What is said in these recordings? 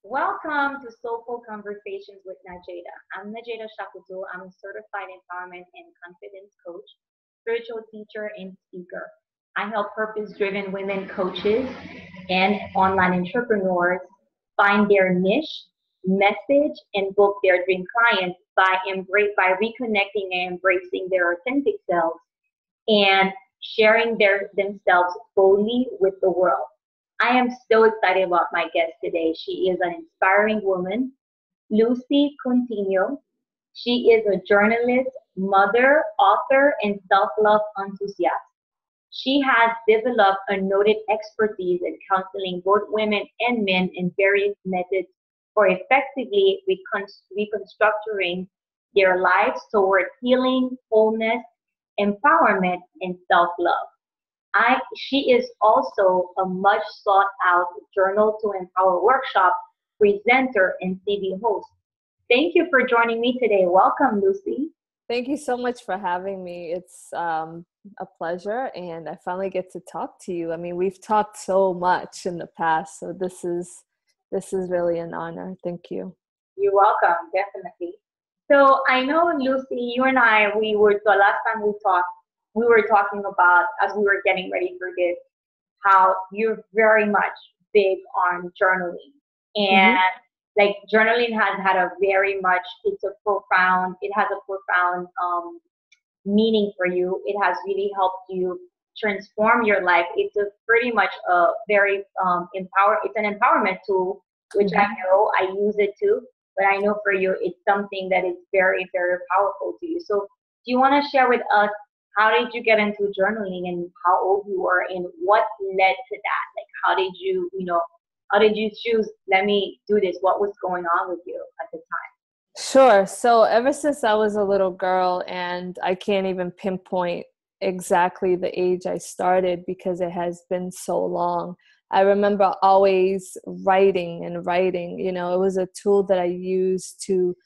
Welcome to Soulful Conversations with Najeda. I'm Najeda Shakutu. I'm a certified empowerment and confidence coach, spiritual teacher, and speaker. I help purpose driven women coaches and online entrepreneurs find their niche, message, and book their dream clients by reconnecting and embracing their authentic selves and sharing themselves boldly with the world. I am so excited about my guest today. She is an inspiring woman, Lucy Coutinho. She is a journalist, mother, author, and self-love enthusiast. She has developed a noted expertise in counseling both women and men in various methods for effectively reconstructing their lives toward healing, wholeness, empowerment, and self-love. She is also a much sought out Journal to Empower workshop presenter and TV host. Thank you for joining me today. Welcome, Lucy. Thank you so much for having me. It's a pleasure, and I finally get to talk to you. I mean, we've talked so much in the past, so this is really an honor. Thank you. You're welcome, definitely. So I know, Lucy, you and I, the last time we talked, we were talking about, as we were getting ready for this, how you're very much big on journaling. And hmm like journaling has had a very much, it has a profound meaning for you. It has really helped you transform your life. It's a pretty much a very it's an empowerment tool, which I hmm know I use it too. But I know for you, it's something that is very, very powerful to you. So do you want to share with us how did you get into journaling and how old you were and what led to that? Like how did you choose, let me do this? What was going on with you at the time? Sure. So ever since I was a little girl, and I can't even pinpoint exactly the age I started because it has been so long. I remember always writing and writing. It was a tool that I used to,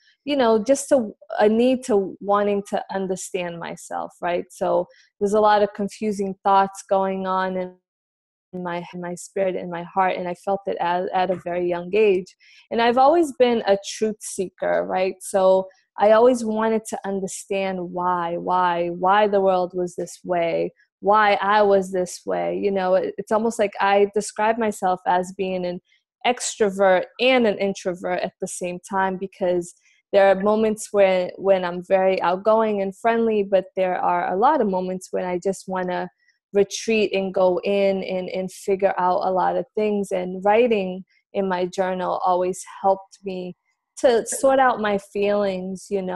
just to a need to wanting to understand myself, right? So there's a lot of confusing thoughts going on in my spirit, in my heart, and I felt it at a very young age. And I've always been a truth seeker, right? So I always wanted to understand why the world was this way, why I was this way. It's almost like I describe myself as being an extrovert and an introvert at the same time, because there are moments when I'm very outgoing and friendly, but there are a lot of moments when I just want to retreat and go in and figure out a lot of things. And writing in my journal always helped me to sort out my feelings, and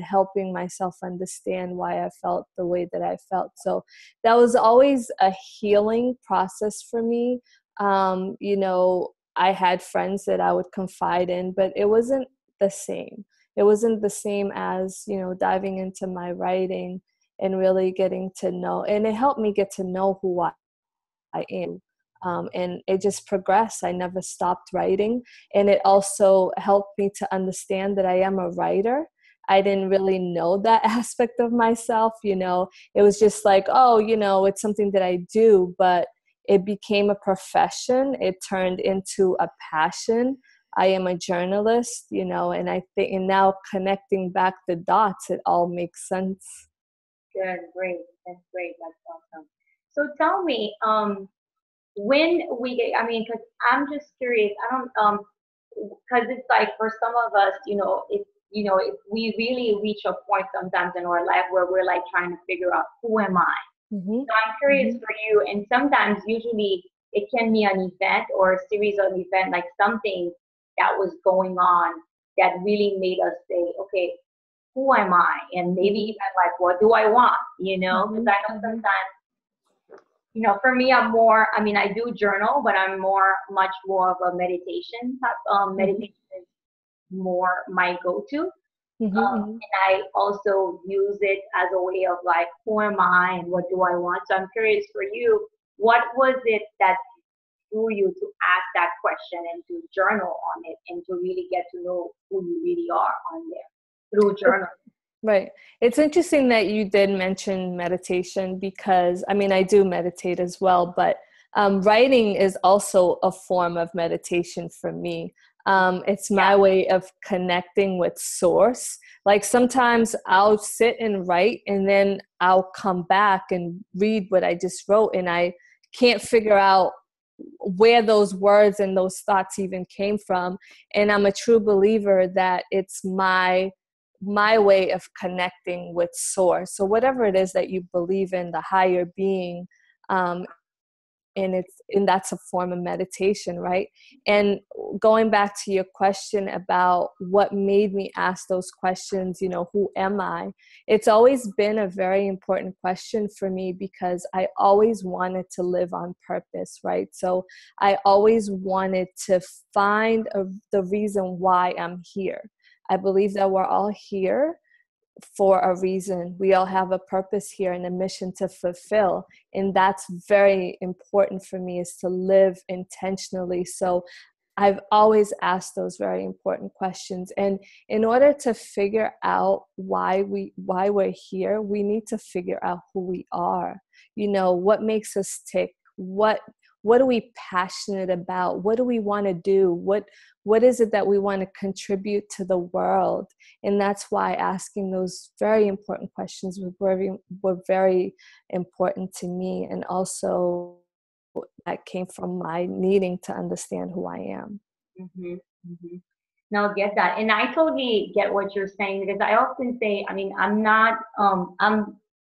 helping myself understand why I felt the way that I felt. So that was always a healing process for me. I had friends that I would confide in, but it wasn't the same. It wasn't the same as, diving into my writing and really getting to know, and it helped me get to know who I am. And it just progressed. I never stopped writing. And it also helped me to understand that I am a writer. I didn't really know that aspect of myself. It was just like, oh, it's something that I do, but it became a profession. It turned into a passion. I am a journalist, and I think, and now connecting back the dots, it all makes sense. Good, great. That's great. That's awesome. So tell me, when we get, I mean, because I'm just curious. I don't, because it's like for some of us, if we really reach a point sometimes in our life where we're like trying to figure out who am I. Mm-hmm. So I'm curious for you, and sometimes usually it can be an event or a series of events, like something that was going on that really made us say, okay, who am I? And maybe even like, what do I want? Because I know sometimes, for me, I mean, I do journal, but I'm much more of a meditation type. Meditation is more my go-to. Mm-hmm. And I also use it as a way of like, who am I and what do I want? So I'm curious for you, what was it that drew you to ask that question and to journal on it and to really get to know who you really are on there through journal? Right. It's interesting that you did mention meditation because, I mean, I do meditate as well, but Writing is also a form of meditation for me. It's my way of connecting with source. Like sometimes I'll sit and write and then I'll come back and read what I just wrote, and I can't figure out where those words and those thoughts even came from. And I'm a true believer that it's my way of connecting with source. So whatever it is that you believe in, the higher being, and that's a form of meditation, right? And going back to your question about what made me ask those questions, who am I? It's always been a very important question for me, because I always wanted to live on purpose, right? So I always wanted to find the reason why I'm here. I believe that we're all here for a reason. We all have a purpose here and a mission to fulfill. And that's very important for me, is to live intentionally. So I've always asked those very important questions. And in order to figure out why we're here, we need to figure out who we are. What makes us tick? What are we passionate about? What do we want to do? What is it that we want to contribute to the world? And that's why asking those very important questions were very important to me. And also that came from my needing to understand who I am. Mm-hmm. Mm-hmm. No, get that. And I totally get what you're saying, because I often say, I mean, I'm not,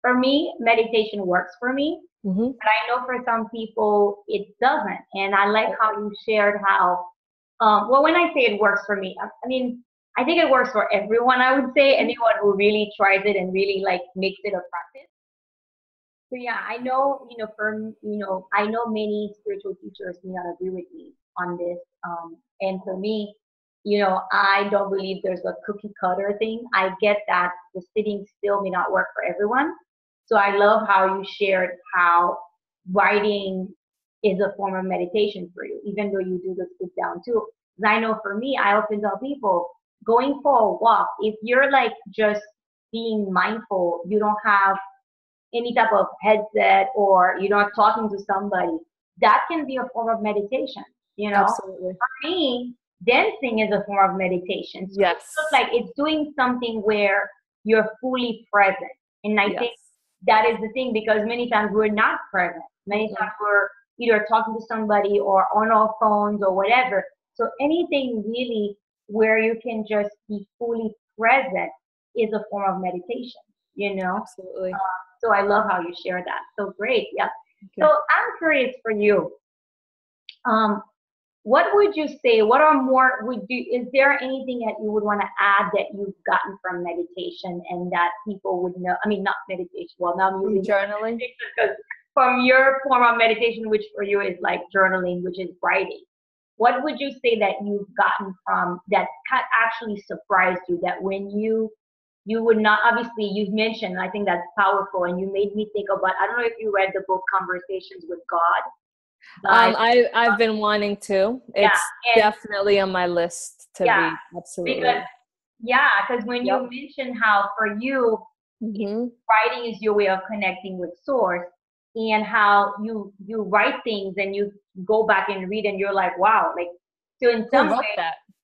for me, meditation works for me. Mm-hmm. But I know for some people it doesn't. And I like how you shared how, well, when I say it works for me, I mean, I think it works for everyone. I would say anyone who really tries it and really like makes it a practice. So yeah, I know, I know many spiritual teachers may not agree with me on this. And for me, I don't believe there's a cookie cutter thing. I get that the sitting still may not work for everyone. So I love how you shared how writing is a form of meditation for you, even though you do the sit down too. Because I know for me, I often tell people, going for a walk, if you're like just being mindful, you don't have any type of headset or you're not talking to somebody, that can be a form of meditation. Absolutely. For me, dancing is a form of meditation. So Yes. it's like it's doing something where you're fully present. And I think Yes. that is the thing, because many times we're not present. Many times we're either talking to somebody or on our phones or whatever. So anything really where you can just be fully present is a form of meditation. Absolutely. So I love how you share that. So great. Yeah. So I'm curious for you. What would you say? What are more is there anything that you would want to add that you've gotten from meditation and that people would know? I mean, not meditation. Well, now I'm using journaling, because from your form of meditation, which for you is like journaling, which is writing. What would you say that you've gotten from that actually surprised you, that when you would not, obviously you've mentioned, I think that's powerful, and you made me think about, I don't know if you read the book Conversations with God. I've been wanting to. It's definitely on my list to read. Absolutely. Because when you mentioned how for you, writing is your way of connecting with source, and how you write things and you go back and read and you're like, wow, like, so in some way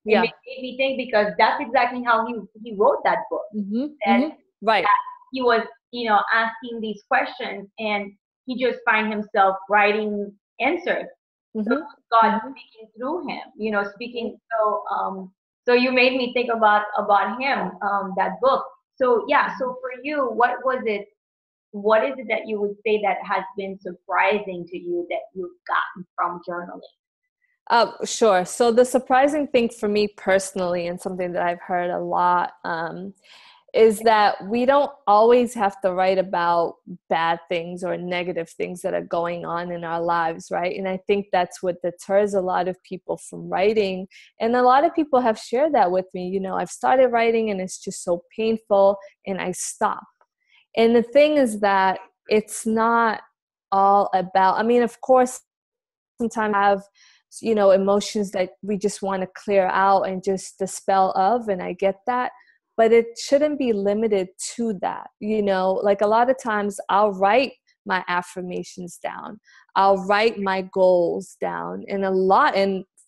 it made me think, because that's exactly how he wrote that book. Right. That he was, asking these questions, and he just find himself writing answers. So God speaking through him, speaking. So you made me think about him, that book. So so for you, what is it that you would say that has been surprising to you that you've gotten from journaling? Sure. So the surprising thing for me personally, and something that I've heard a lot, is that we don't always have to write about bad things or negative things that are going on in our lives, right? And I think that's what deters a lot of people from writing. And a lot of people have shared that with me. I've started writing and it's just so painful, and I stop. And the thing is that it's not all about, I mean, of course, sometimes I have, emotions that we just want to clear out and just dispel of, and I get that. But it shouldn't be limited to that. Like a lot of times I'll write my affirmations down. I'll write my goals down. And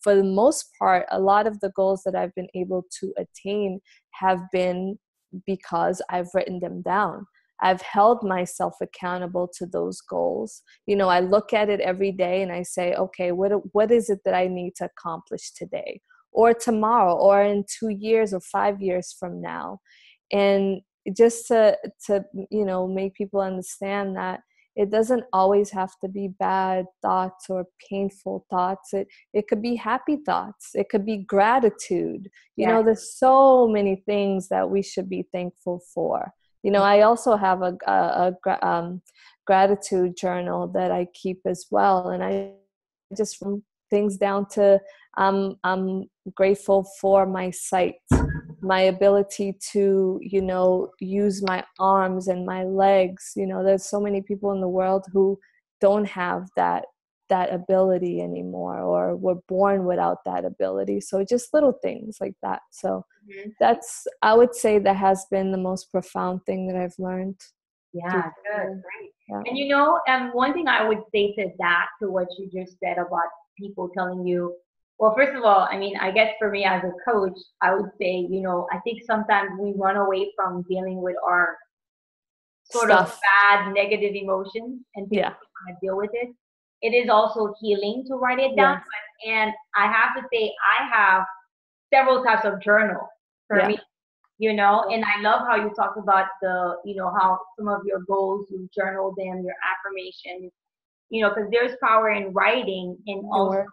for the most part, a lot of the goals that I've been able to attain have been because I've written them down. I've held myself accountable to those goals. I look at it every day and I say, okay, what is it that I need to accomplish today or tomorrow or in 2 years or 5 years from now? And just to make people understand that it doesn't always have to be bad thoughts or painful thoughts. It could be happy thoughts. It could be gratitude. There's so many things that we should be thankful for. I also have a gratitude journal that I keep as well. And I just from things down to I'm grateful for my sight, my ability to, use my arms and my legs. There's so many people in the world who don't have that ability anymore, or were born without that ability. So just little things like that. So I would say that has been the most profound thing that I've learned. Yeah, good, great. Yeah. And one thing I would say to that, to what you just said about people telling you, well, first of all, I guess for me as a coach, I would say, I think sometimes we run away from dealing with our sort of bad negative emotions and people want to deal with it. It is also healing to write it down. And I have to say, I have several types of journal for me, and I love how you talked about how some of your goals, you journal them, your affirmations, because there's power in writing, and also,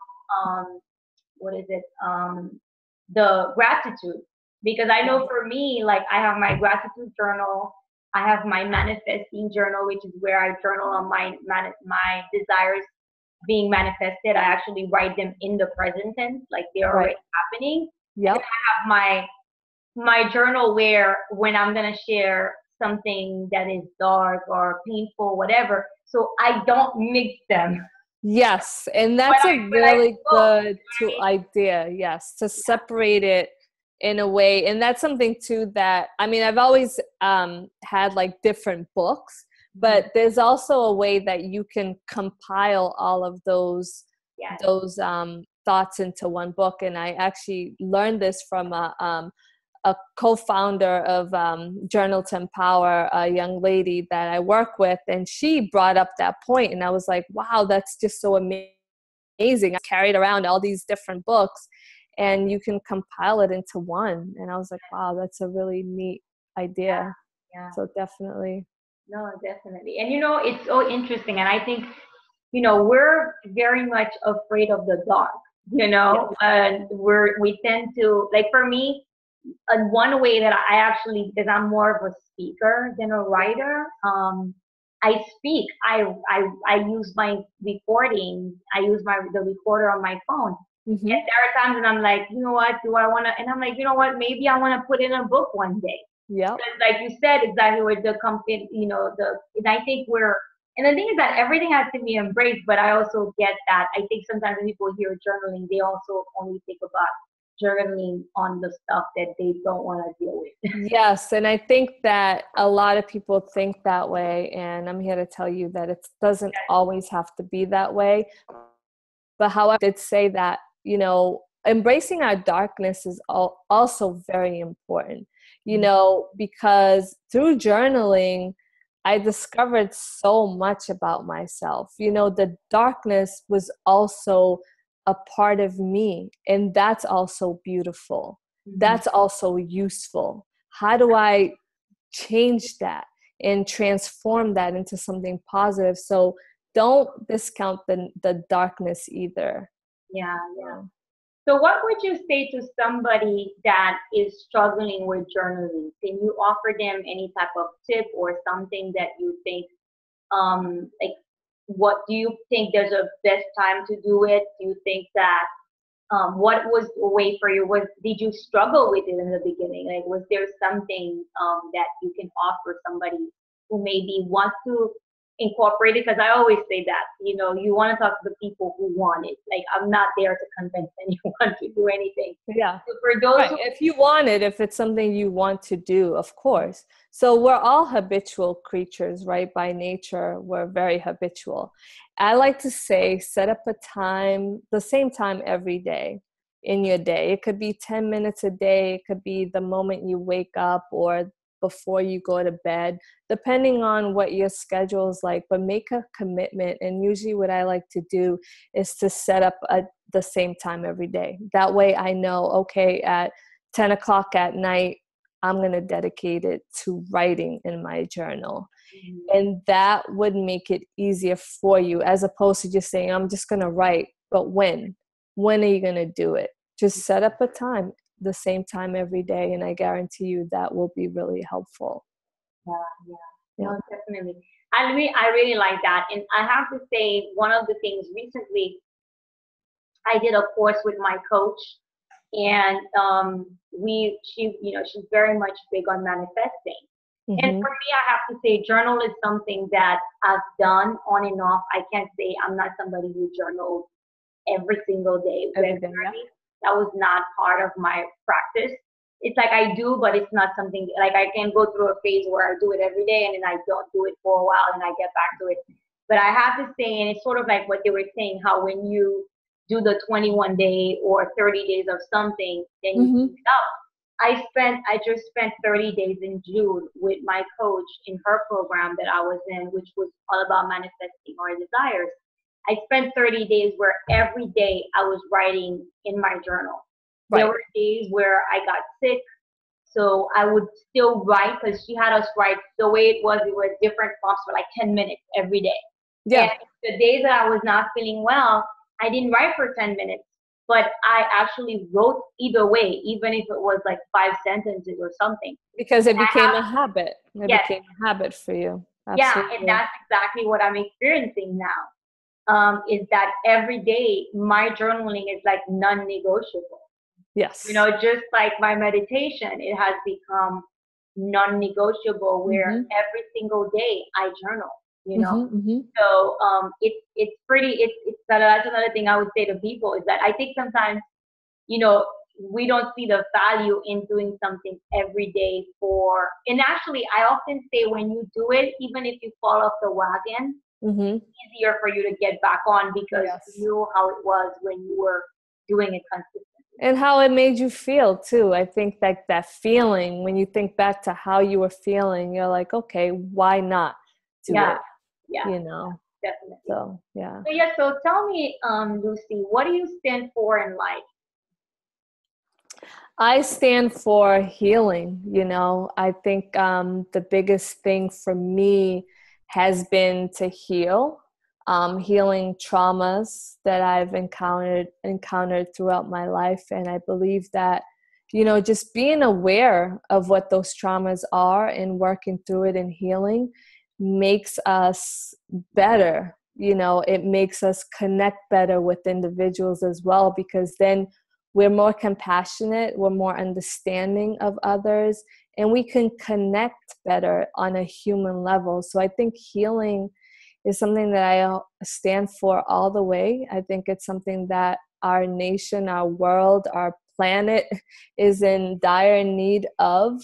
the gratitude. Because I know for me, like, I have my gratitude journal, I have my manifesting journal, which is where I journal on my desires being manifested. I actually write them in the present tense, like they're already happening. Yep. And I have my journal where when I'm gonna share something that is dark or painful, whatever, so I don't mix them. Yes, and that's a really good idea. Yes, to separate it in a way, and that's something too that I've always had like different books, but there's also a way that you can compile all of those thoughts into one book. And I actually learned this from a co-founder of Journal to Empower, a young lady that I work with, and she brought up that point, and I was like, wow, that's just so amazing. I carried around all these different books, and you can compile it into one. And I was like, wow, that's a really neat idea. Yeah. So definitely. No, definitely. And it's so interesting. And I think, we're very much afraid of the dark, and we tend to, like, for me, one way that I actually, because I'm more of a speaker than a writer, I speak. I use my recording. I use the recorder on my phone. Mm-hmm. And there are times when I'm like, you know what, do I want to? And I'm like, you know what, maybe I want to put in a book one day. Yeah. Like you said, exactly where the company, and I think and the thing is that everything has to be embraced, but I also get that. I think sometimes when people hear journaling, they also only think about journaling on the stuff that they don't want to deal with. Yes, and I think that a lot of people think that way, and I'm here to tell you that it doesn't always have to be that way. But however, I did say that, embracing our darkness is also very important, because through journaling, I discovered so much about myself. The darkness was also a part of me, and that's also beautiful. Mm-hmm. That's also useful. How do I change that and transform that into something positive? So don't discount the darkness either. Yeah. So what would you say to somebody that is struggling with journaling? Can you offer them any type of tip or something that you think, like, what do you think there's a best time to do it? Do you think that, what was a way for you? Did you struggle with it in the beginning? Like, was there something that you can offer somebody who maybe wants to incorporate it, because I always say that, you know, you want to talk to the people who want it. Like, I'm not there to convince anyone to do anything. Yeah. So for those Right. If you want it, if it's something you want to do, of course. So we're all habitual creatures, right? By nature, we're very habitual. I like to say, set up a time, the same time every day in your day. It could be 10 minutes a day. It could be the moment you wake up or before you go to bed, depending on what your schedule is like, but make a commitment. And usually what I like to do is to set up the same time every day. That way I know, okay, at 10 o'clock at night, I'm going to dedicate it to writing in my journal. And that would make it easier for you, as opposed to just saying, I'm just going to write. But when? When are you going to do it? Just set up a time, the same time every day, and I guarantee you that will be really helpful. Yeah, no, definitely. I really like that. And I have to say, one of the things recently, I did a course with my coach, and she's very much big on manifesting. And for me, I have to say, journal is something that I've done on and off. I can't say I'm not somebody who journals every single day. That was not part of my practice. It's like I do, but it's not something, like I can go through a phase where I do it every day and then I don't do it for a while and I get back to it. But I have to say, and it's sort of like what they were saying, how when you do the 21 day or 30 days of something, then you keep it up. I just spent 30 days in June with my coach in her program that I was in, which was all about manifesting our desires. I spent 30 days where every day I was writing in my journal. Right. There were days where I got sick, so I would still write, because she had us write the way it was different prompts for like 10 minutes every day. Yeah. And the days that I was not feeling well, I didn't write for 10 minutes, but I actually wrote either way, even if it was like 5 sentences or something. Because it became a habit. It became a habit for you. Absolutely. Yeah, and that's exactly what I'm experiencing now. Is that every day my journaling is like non-negotiable. Yes. You know, just like my meditation, it has become non-negotiable, where every single day I journal, you know. So it's that's another thing I would say to people, is that I think sometimes, you know, we don't see the value in doing something every day and actually I often say, when you do it, even if you fall off the wagon, easier for you to get back on, because you knew how it was when you were doing it consistently. And how it made you feel too. I think that feeling, when you think back to how you were feeling, you're like, okay, why not do it? Yeah. You know? Definitely. So, yeah. So tell me, Lucy, what do you stand for in life? I stand for healing. You know, I think the biggest thing for me has been to heal, healing traumas that I've encountered throughout my life. And I believe that, you know, just being aware of what those traumas are and working through it and healing makes us better. You know, it makes us connect better with individuals as well, because then we're more compassionate, we're more understanding of others, and we can connect better on a human level. So I think healing is something that I stand for all the way. I think it's something that our nation, our world, our planet is in dire need of.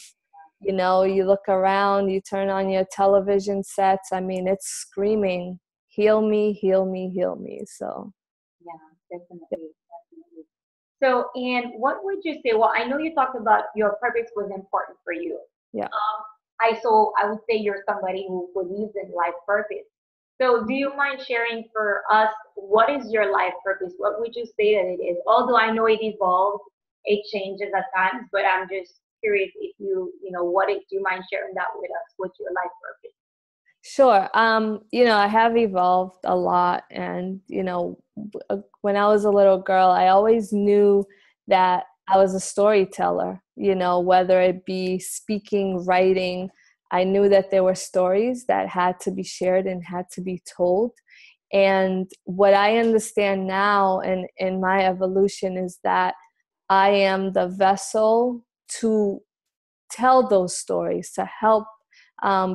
You know, you look around, you turn on your television sets, I mean, it's screaming, heal me, heal me, heal me. So yeah, definitely. So, and what would you say? Well, I know you talked about your purpose was important for you. Yeah. I would say you're somebody who believes in life purpose. So, do you mind sharing for us, what is your life purpose? What would you say that it is? Although I know it evolves, it changes at times, but I'm just curious if do you mind sharing that with us? What's your life purpose? Sure. You know, I have evolved a lot, and, you know, when I was a little girl, I always knew that I was a storyteller, you know, whether it be speaking, writing. I knew that there were stories that had to be shared and had to be told. And what I understand now and in my evolution is that I am the vessel to tell those stories, to help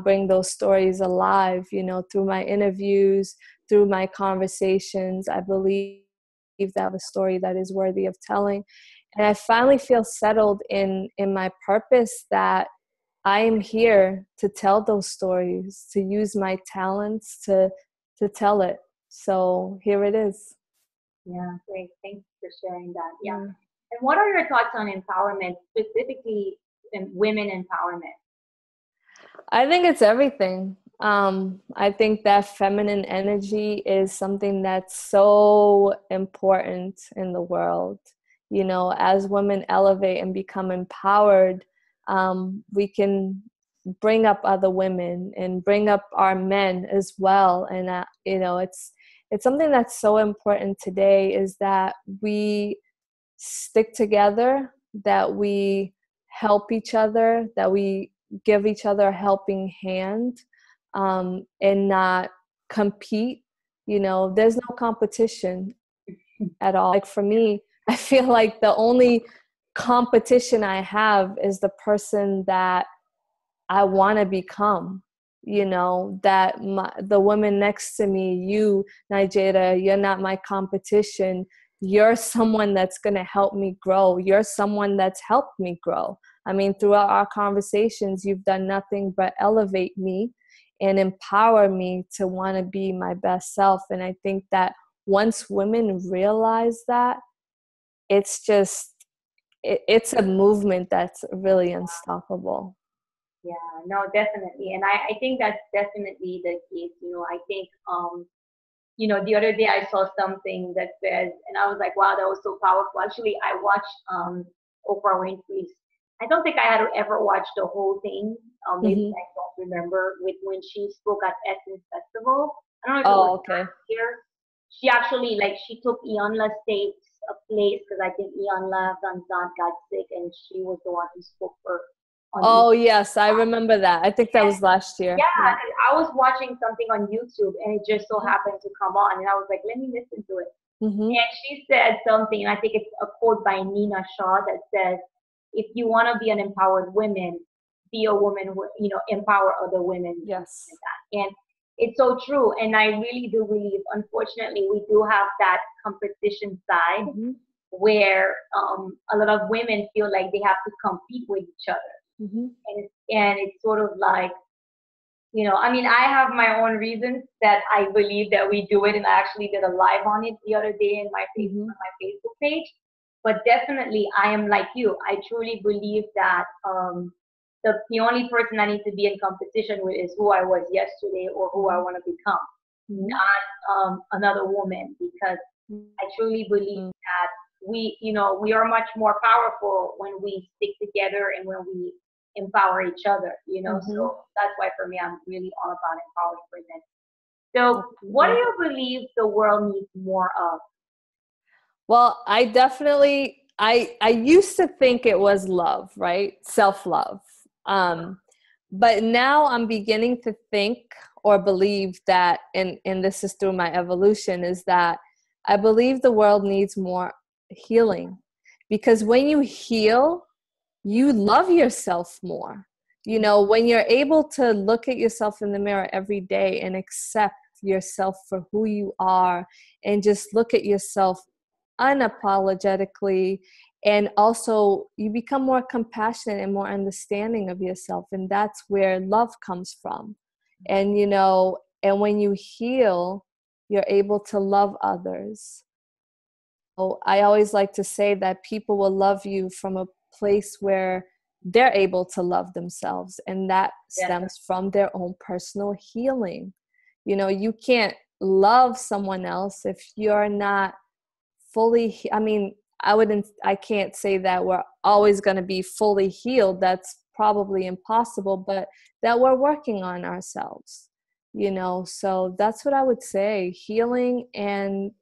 bring those stories alive, through my interviews, through my conversations. I believe that a story that is worthy of telling. And I finally feel settled in my purpose, that I am here to tell those stories, to use my talents to tell it. So here it is. Yeah, great. Thanks for sharing that. Yeah. And what are your thoughts on empowerment, specifically in women empowerment? I think it's everything. I think that feminine energy is something that's so important in the world. As women elevate and become empowered, we can bring up other women and bring up our men as well. And, it's something that's so important today, is that we stick together, that we help each other, that we give each other a helping hand, and not compete. There's no competition at all. Like for me, I feel like the only competition I have is the person that I want to become. That the woman next to me, you, Nigella, you're not my competition. You're someone that's going to help me grow. You're someone that's helped me grow. I mean, throughout our conversations, you've done nothing but elevate me and empower me to want to be my best self. And I think that once women realize that, it's a movement that's really unstoppable. Yeah, no, definitely. And I think that's definitely the case. I think, the other day I saw something that says, and I was like, wow, that was so powerful. Actually, I watched Oprah Winfrey's. I don't think I had ever watched the whole thing. Maybe I don't remember, with when she spoke at Essence Festival. I don't know if it was Okay. last year. She actually, she took Ionla State's place, because I think Ionla Van Zant got sick, and she was the one who spoke for. Oh, yes, I remember that. I think that was last year. Yeah, I was watching something on YouTube, and it just so happened to come on, and I was like, let me listen to it. And she said something, and I think it's a quote by Nina Shaw that says, if you want to be an empowered woman, be a woman who, empower other women. Yes. Like that. And it's so true. And I really do believe, unfortunately, we do have that competition side where a lot of women feel like they have to compete with each other. And it's sort of like, I mean, I have my own reasons that I believe that we do it, and I actually did a live on it the other day in my on my Facebook page. But definitely, I am like you. I truly believe that the only person I need to be in competition with is who I was yesterday or who I want to become, not another woman, because I truly believe that we are much more powerful when we stick together and when we empower each other, so that's why for me, I'm really all about empowering women. So what do you believe the world needs more of? Well, I definitely, I used to think it was love, right? Self-love. But now I'm beginning to think or believe that, and this is through my evolution, is that I believe the world needs more healing. Because when you heal, you love yourself more. When you're able to look at yourself in the mirror every day and accept yourself for who you are, and just look at yourself unapologetically, and also you become more compassionate and more understanding of yourself, and that's where love comes from. And and when you heal, you're able to love others. So I always like to say that people will love you from a place where they're able to love themselves, and that stems from their own personal healing. You can't love someone else if you're not fully, I can't say that we're always going to be fully healed. That's probably impossible, but that we're working on ourselves, so that's what I would say. Healing, and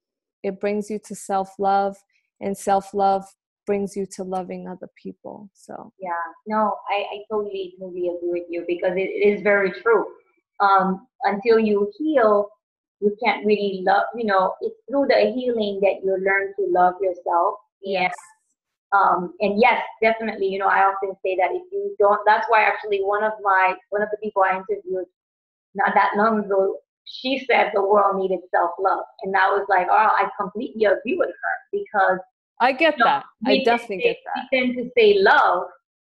it brings you to self-love, and self-love brings you to loving other people. So yeah, no, I totally agree with you, because it is very true. Until you heal, you can't really love, it's through the healing that you learn to love yourself. yes. And yes, definitely, I often say that if you don't, that's why actually one of the people I interviewed not that long ago, she said the world needed self-love. And I was like, oh, I completely agree with her because, I get that. I definitely get we that. tend to say love.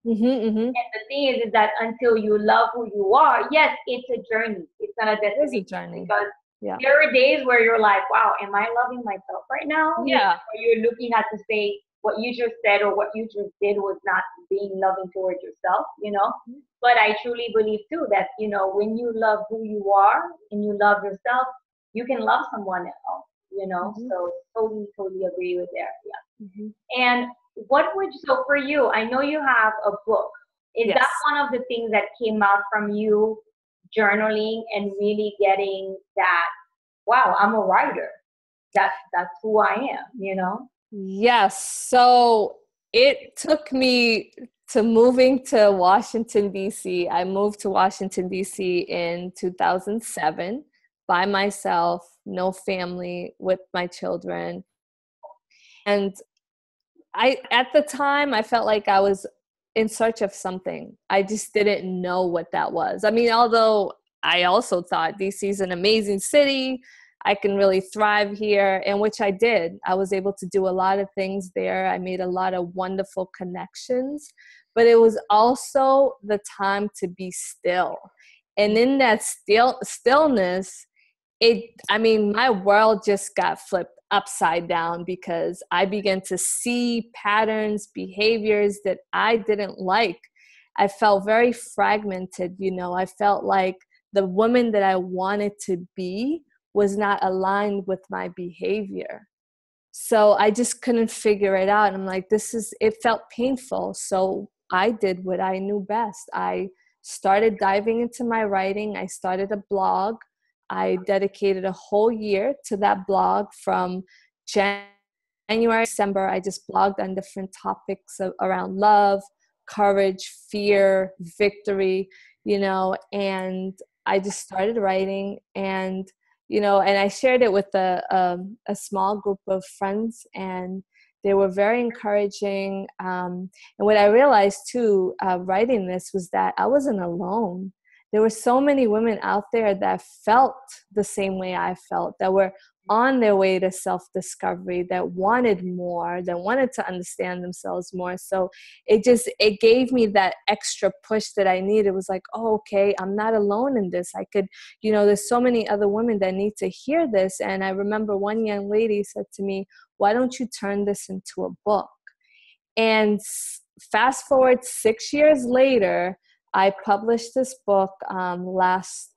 Mm-hmm, mm-hmm. And the thing is that until you love who you are, yes, it's a journey. It's not a It is a destination journey. because Yeah. there are days where you're like, wow, am I loving myself right now? Yeah. Or you're looking at to say what you just said or what you just did was not being loving towards yourself. But I truly believe too that, when you love who you are and you love yourself, you can love someone else. Mm-hmm. So totally, totally agree with that. Yeah. Mm-hmm. And so for you, I know you have a book. Is that Yes. one of the things that came out from you journaling and really getting that, wow, I'm a writer. That's who I am? Yes. So it took me to moving to Washington, D.C. I moved to Washington, D.C. in 2007 by myself, no family, with my children. And at the time, I felt like I was in search of something. I just didn't know what that was. I mean, although I also thought DC is an amazing city, I can really thrive here, and which I did. I was able to do a lot of things there. I made a lot of wonderful connections, but it was also the time to be still. And in that stillness, my world just got flipped upside down because I began to see patterns, behaviors that I didn't like. I felt very fragmented. I felt like the woman that I wanted to be was not aligned with my behavior. So I just couldn't figure it out. And I'm like, it felt painful. So I did what I knew best. I started diving into my writing. I started a blog. I dedicated a whole year to that blog from January, December. I just blogged on different topics around love, courage, fear, victory, and I just started writing, and I shared it with a small group of friends, and they were very encouraging. And what I realized too, writing this, was that I wasn't alone. There were so many women out there that felt the same way I felt, that were on their way to self-discovery, that wanted more, that wanted to understand themselves more. So it gave me that extra push that I needed. It was like, oh, okay, I'm not alone in this. I could, there's so many other women that need to hear this. And I remember one young lady said to me, why don't you turn this into a book? And fast forward 6 years later, I published this book last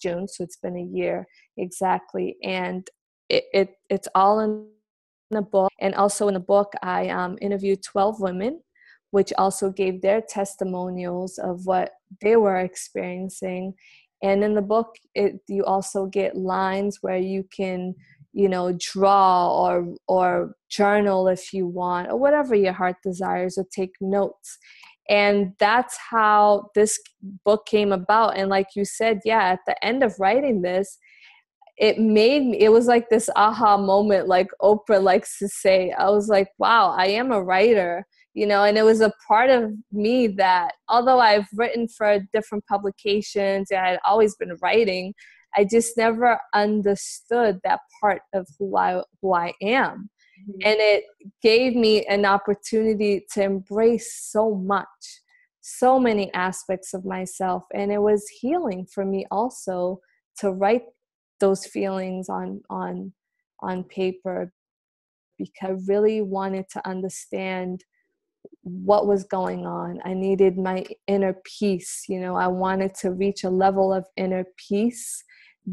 June, so it's been a year exactly, and it's all in the book. And also in the book, I interviewed 12 women, which also gave their testimonials of what they were experiencing. And in the book, you also get lines where you can draw or journal if you want, or whatever your heart desires, or take notes. And that's how this book came about. And like you said, yeah, at the end of writing this, it was like this aha moment, like Oprah likes to say. I was like, wow, I am a writer, and it was a part of me that, although I've written for different publications and I had always been writing, I just never understood that part of who I am. Mm-hmm. And it gave me an opportunity to embrace so many aspects of myself. And it was healing for me also to write those feelings on paper, because I really wanted to understand what was going on. I needed my inner peace. I wanted to reach a level of inner peace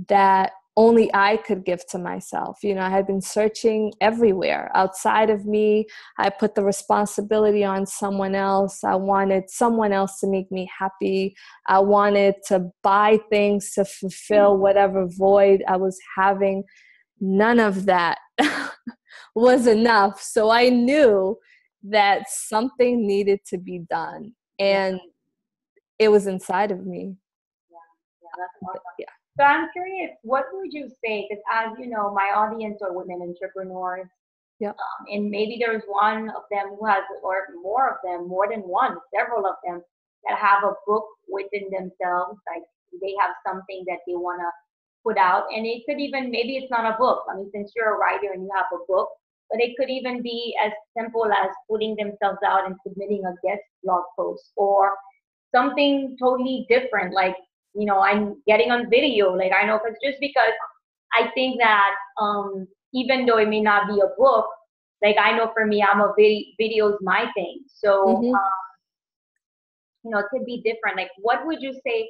that only I could give to myself. I had been searching everywhere outside of me. I put the responsibility on someone else. I wanted someone else to make me happy. I wanted to buy things to fulfill whatever void I was having. None of that was enough. So I knew that something needed to be done, and it was inside of me. Yeah, that's awesome. Yeah. So I'm curious, what would you say? Because as you know, my audience are women entrepreneurs. Yep. And maybe there's one of them who has, or more of them, more than one, several of them that have a book within themselves. Like they have something that they want to put out. And it could even, maybe it's not a book. I mean, since you're a writer and you have a book, but it could even be as simple as putting themselves out and submitting a guest blog post, or something totally different. Like, I'm getting on video. Like I know, because I think that even though it may not be a book, like I know for me, I'm a video's my thing. So, Mm-hmm. it could be different. Like, what would you say?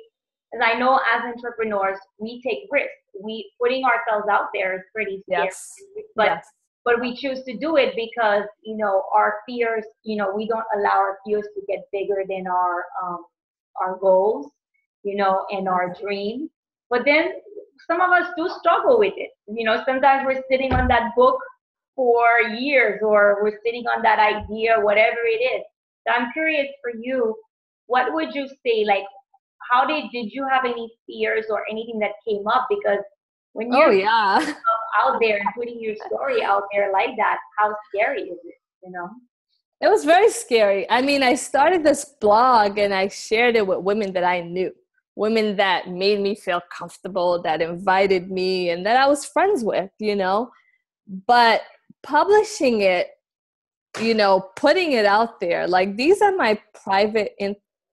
Because I know as entrepreneurs, we take risks. We putting ourselves out there is pretty scary, Yes. but Yes. but we choose to do it because our fears. We don't allow our fears to get bigger than our goals, and our dreams. But then some of us do struggle with it. Sometimes we're sitting on that book for years, or we're sitting on that idea, whatever it is. So I'm curious for you, what would you say? Like, how did you have any fears or anything that came up? Because when Oh, you're yeah. out there and putting your story out there like that, how scary is it? It was very scary. I mean, I started this blog and I shared it with women that I knew, women that made me feel comfortable, that invited me, and that I was friends with, But publishing it, putting it out there, like these are my private,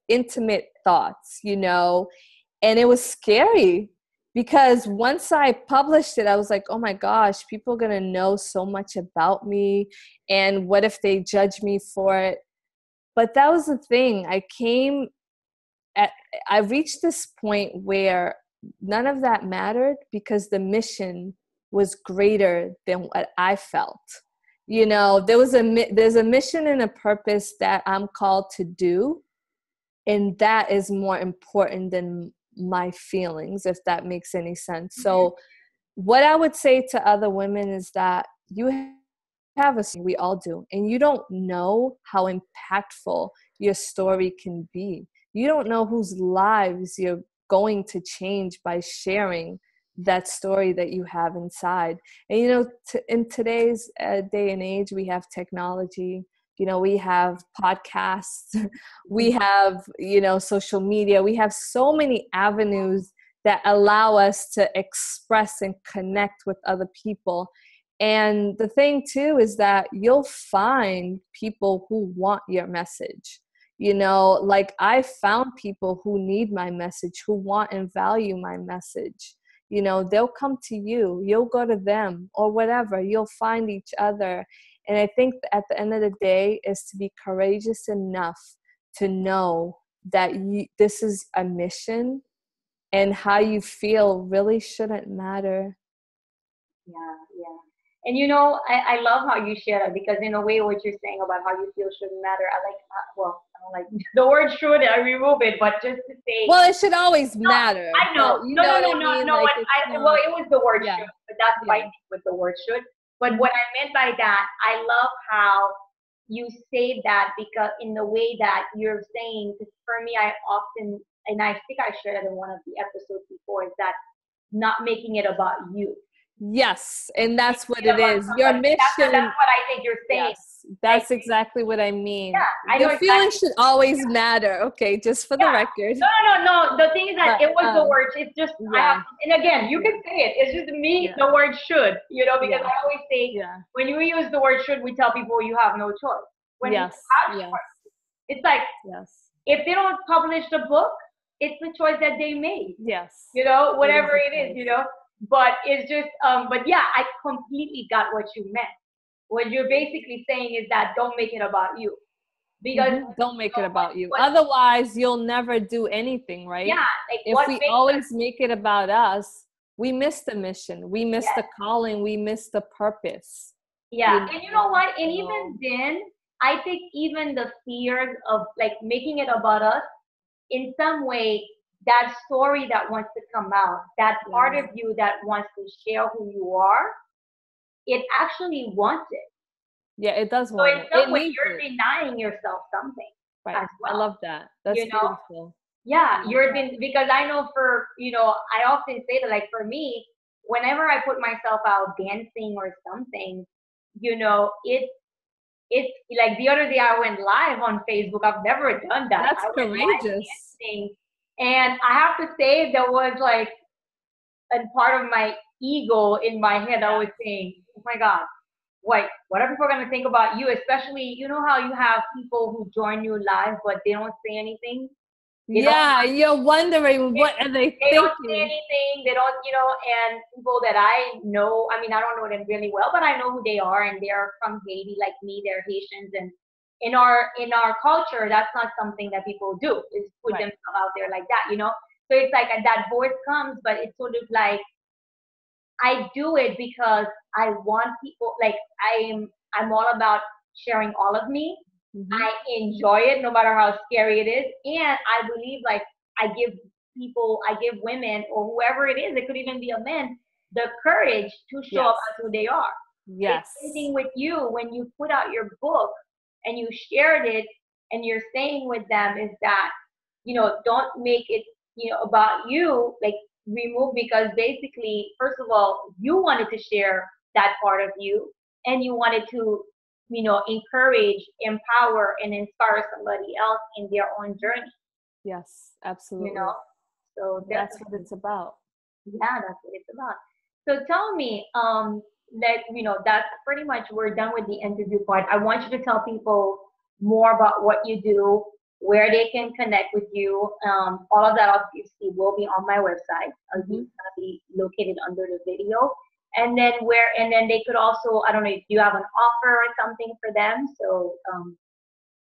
intimate thoughts, and it was scary because once I published it, I was like, oh my gosh, people are going to know so much about me. And what if they judge me for it? But that was the thing. I reached this point where none of that mattered because the mission was greater than what I felt. There's a mission and a purpose that I'm called to do. And that is more important than my feelings, if that makes any sense. So what I would say to other women is that you have a story, we all do, and you don't know how impactful your story can be. You don't know whose lives you're going to change by sharing that story that you have inside. And in today's day and age, we have technology. We have podcasts, we have, social media. We have so many avenues that allow us to express and connect with other people. And the thing too is that you'll find people who want your message. Like I found people who need my message, who want and value my message. They'll come to you, you'll go to them, or whatever. You'll find each other. And I think at the end of the day is to be courageous enough to know that this is a mission, and how you feel really shouldn't matter. Yeah, yeah. And I love how you share that, because in a way what you're saying about how you feel shouldn't matter. I like, well, I don't like the word should, I remove it, but just to say. Well, it should always matter. I know. No, Like, well, it was the word yeah. should, but that's fighting with the word should. But what I meant by that, I love how you say that, because in the way that you're saying, because for me, I often, and I think I shared it in one of the episodes before, is that not making it about you. Yes, and that's what it is. Your mission. That's what I think you're saying. Yes, that's exactly what I mean. Yeah, I know Your feelings should always matter. Okay, just for the record. No. The thing is that it was the word. It's just, and again, you can say it. It's just me, the word should, because I always say, when you use the word should, we tell people you have no choice. When you have choice, it's like, if they don't publish the book, it's the choice that they made. Yes. Whatever it is, But it's just, but yeah, I completely got what you meant. What you're basically saying is that don't make it about you. Because don't make it about you. Otherwise, you'll never do anything, right? Yeah. If we always make it about us, we miss the mission. We miss the calling. We miss the purpose. Yeah. And you know what? And even then, I think even the fears of like making it about us, in some way, that story that wants to come out, that part of you that wants to share who you are, it actually wants it. Yeah, it does want it. So in some way, you're denying yourself something. Right. As well. I love that. That's beautiful. Yeah, because I know I often say that, like, for me, whenever I put myself out dancing or something, you know, it's like the other day I went live on Facebook. I've never done that. That's I went live courageous. dancing, and I have to say there was like a part of my ego in my head. I was saying, "Oh my God, what are people gonna think about you?" Especially, you know how you have people who join you live, but they don't say anything. They don't Yeah, you're wondering what are they they don't say thinking? anything. They don't, you know, and people that I know, I mean, I don't know them really well, but I know who they are, and they're from Haiti, like me. They're Haitians, and in our culture, that's not something that people do. Is put Right. themselves out there like that, you know. So it's like that voice comes, but it's sort of like I do it because I want people. Like I'm all about sharing all of me. Hmm. I enjoy it no matter how scary it is. And I believe like I give I give women or whoever it is, it could even be a man, the courage to show up Yes. as who they are. It's the same Yes. thing with you when you put out your book and you shared it and you're saying with them is that, you know, don't make it, you know, about you, like remove because basically, first of all, you wanted to share that part of you and you wanted to, you know, encourage, empower, and inspire somebody else in their own journey, Yes, you know? absolutely. So That's what definitely, it's about. yeah, that's what it's about. So tell me, that, you know, that's pretty much, we're done with the interview part. I want you to tell people more about what you do, where they can connect with you. All of that obviously will be on my website. It's Hmm. gonna be located under the video. And then they could also, I don't know if you have an offer or something for them. So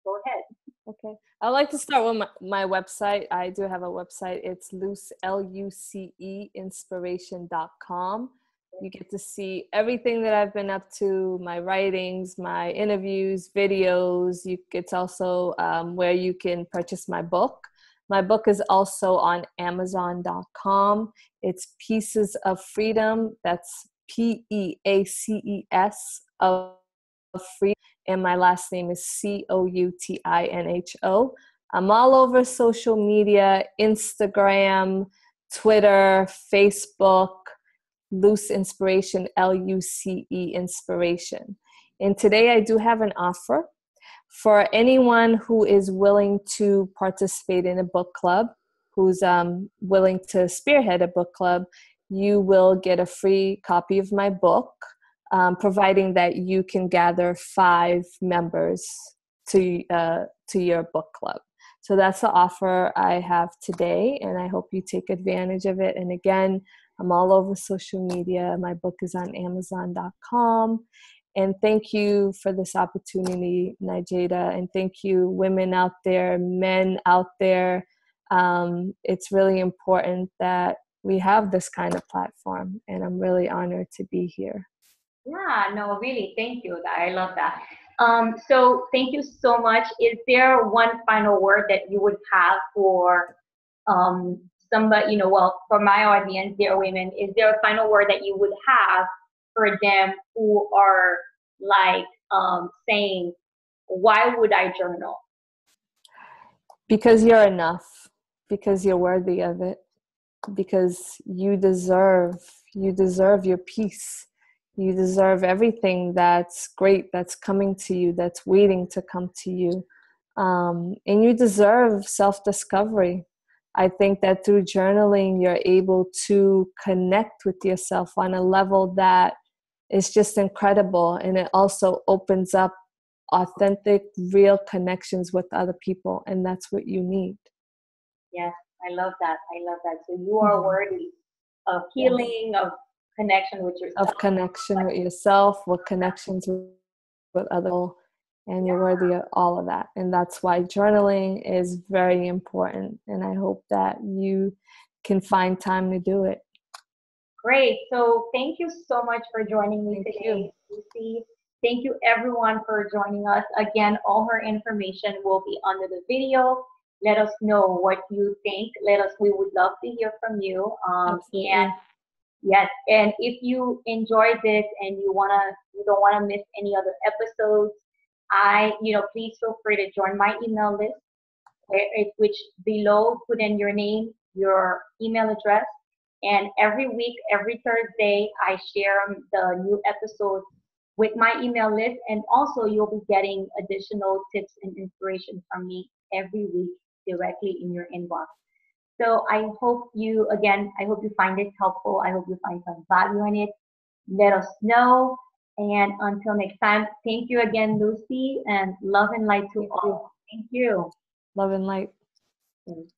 go ahead. Okay. I'd like to start with my website. I do have a website. It's Luce, inspiration.com. You get to see everything that I've been up to, my writings, my interviews, videos. It's also where you can purchase my book. My book is also on Amazon.com. It's Pieces of Freedom. That's PEACES of Freedom. And my last name is Coutinho. I'm all over social media, Instagram, Twitter, Facebook, Luce Inspiration, Luce Inspiration. And today I do have an offer for anyone who is willing to participate in a book club, who's willing to spearhead a book club. You will get a free copy of my book, providing that you can gather 5 members to your book club. So that's the offer I have today, and I hope you take advantage of it. And again, I'm all over social media. My book is on Amazon.com. And thank you for this opportunity, Najeda. And thank you, women out there, men out there. It's really important that we have this kind of platform, and I'm really honored to be here. Yeah, no, really, thank you. I love that. So thank you so much. Is there one final word that you would have for somebody, you know, well, for my audience, dear women, is there a final word that you would have for them who are like saying, why would I journal? Because you're enough, because you're worthy of it, because you deserve your peace. You deserve everything that's great, that's coming to you, that's waiting to come to you. And you deserve self-discovery. I think that through journaling, you're able to connect with yourself on a level that is just incredible. And it also opens up authentic, real connections with other people. And that's what you need. Yes, I love that. I love that. So you are Mhm. worthy of Yes. healing, of connection with yourself. Of connection with yourself, with connections with other people, and you're worthy of all of that. And that's why journaling is very important. And I hope that you can find time to do it. Great. So thank you so much for joining me Thank you. today, Lucy. Thank you everyone for joining us. Again, all her information will be under the video. Let us know what you think. We would love to hear from you. And Absolutely. yes, and if you enjoyed this and you don't wanna miss any other episodes, please feel free to join my email list, which below put in your name, your email address, and every week, every Thursday, I share the new episodes with my email list. And also you'll be getting additional tips and inspiration from me every week directly in your inbox. So I hope you, again, I hope you find this helpful. I hope you find some value in it. Let us know. And until next time, thank you again, Lucy, and love and light to all. Thank you. Love and light. Thanks.